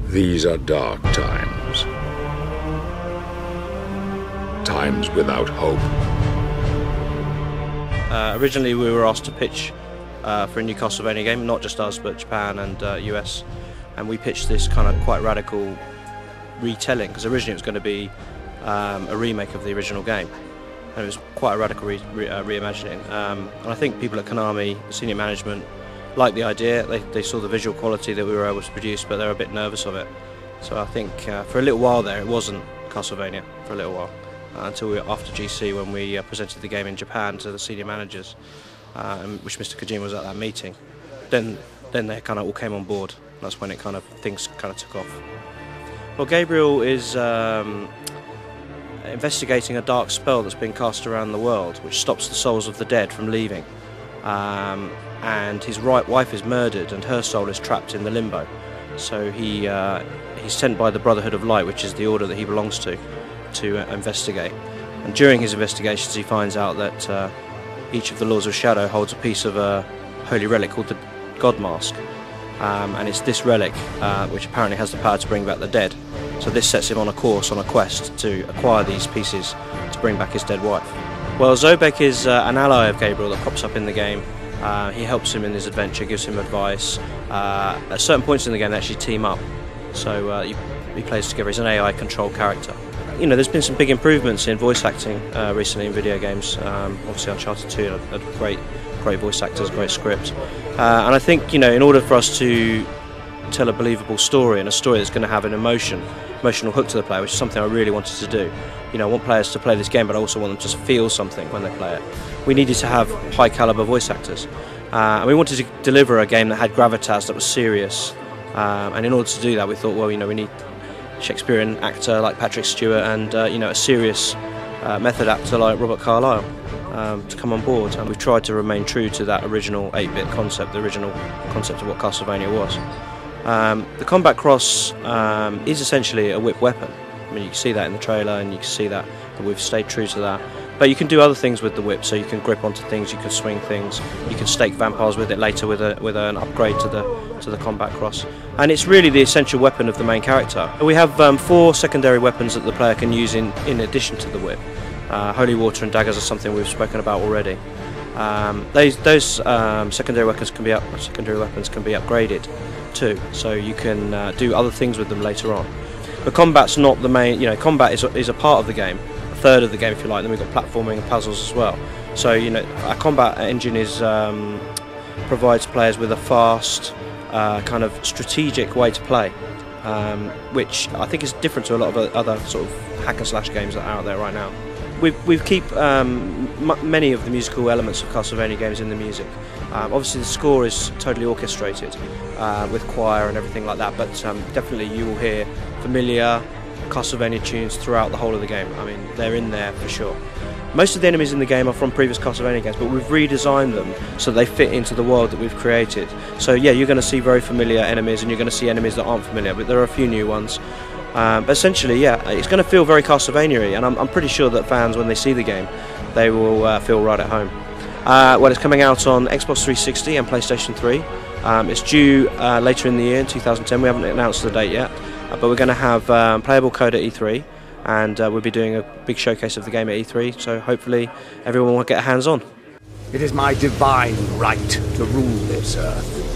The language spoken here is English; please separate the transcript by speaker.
Speaker 1: These are dark times. Times without hope.
Speaker 2: Originally we were asked to pitch for a new Castlevania game, not just us but Japan and US, and we pitched this kind of quite radical retelling, because originally it was going to be a remake of the original game, and it was quite a radical reimagining. And I think people at Konami, senior management, liked the idea. They saw the visual quality that we were able to produce, but they were a bit nervous of it. So I think for a little while there it wasn't Castlevania, for a little while, until after GC, when we presented the game in Japan to the senior managers, which Mr. Kojima was at that meeting. Then they kind of all came on board. That's when things kind of took off. Well, Gabriel is investigating a dark spell that's been cast around the world, which stops the souls of the dead from leaving. And his wife is murdered, and her soul is trapped in the limbo. So he's sent by the Brotherhood of Light, which is the order that he belongs to investigate. And during his investigations, he finds out that each of the Lords of Shadow holds a piece of a holy relic called the God Mask. And it's this relic which apparently has the power to bring back the dead. So this sets him on a course, on a quest to acquire these pieces to bring back his dead wife. Well, Zobek is an ally of Gabriel that pops up in the game. He helps him in his adventure, gives him advice. At certain points in the game they actually team up, so he plays together. He's an AI controlled character. You know, there's been some big improvements in voice acting recently in video games. Obviously Uncharted 2 had great voice actors, great script. And I think, you know, in order for us to tell a believable story, and a story that's going to have an emotional hook to the player, which is something I really wanted to do. You know, I want players to play this game, but I also want them to feel something when they play it. We needed to have high caliber voice actors, and we wanted to deliver a game that had gravitas, that was serious. And in order to do that, we thought, well, you know, we need a Shakespearean actor like Patrick Stewart, and you know, a serious method actor like Robert Carlyle to come on board. And we've tried to remain true to that original 8-bit concept, the original concept of what Castlevania was. The combat cross is essentially a whip weapon. I mean, you can see that in the trailer, and you can see that we've stayed true to that. But you can do other things with the whip, so you can grip onto things, you can swing things, you can stake vampires with it later with an upgrade to the combat cross. And it's really the essential weapon of the main character. We have 4 secondary weapons that the player can use in addition to the whip. Holy water and daggers are something we've spoken about already. Those secondary weapons can be upgraded too, so you can do other things with them later on. But combat's not the main. You know, combat is a part of the game, a third of the game if you like. Then we've got platforming and puzzles as well. So, you know, our combat engine provides players with a fast, kind of strategic way to play, which I think is different to a lot of other sort of hack and slash games that are out there right now. We keep many of the musical elements of Castlevania games in the music. Obviously the score is totally orchestrated with choir and everything like that, but definitely you will hear familiar Castlevania tunes throughout the whole of the game. I mean, they're in there for sure. Most of the enemies in the game are from previous Castlevania games, but we've redesigned them so they fit into the world that we've created. So yeah, you're going to see very familiar enemies, and you're going to see enemies that aren't familiar, but there are a few new ones. But essentially, yeah, it's going to feel very Castlevania-y, and I'm pretty sure that fans, when they see the game, they will feel right at home. Well, it's coming out on Xbox 360 and PlayStation 3. It's due later in the year, in 2010. We haven't announced the date yet, but we're going to have playable code at E3, and we'll be doing a big showcase of the game at E3, so hopefully everyone will get hands on.
Speaker 3: It is my divine right to rule this earth.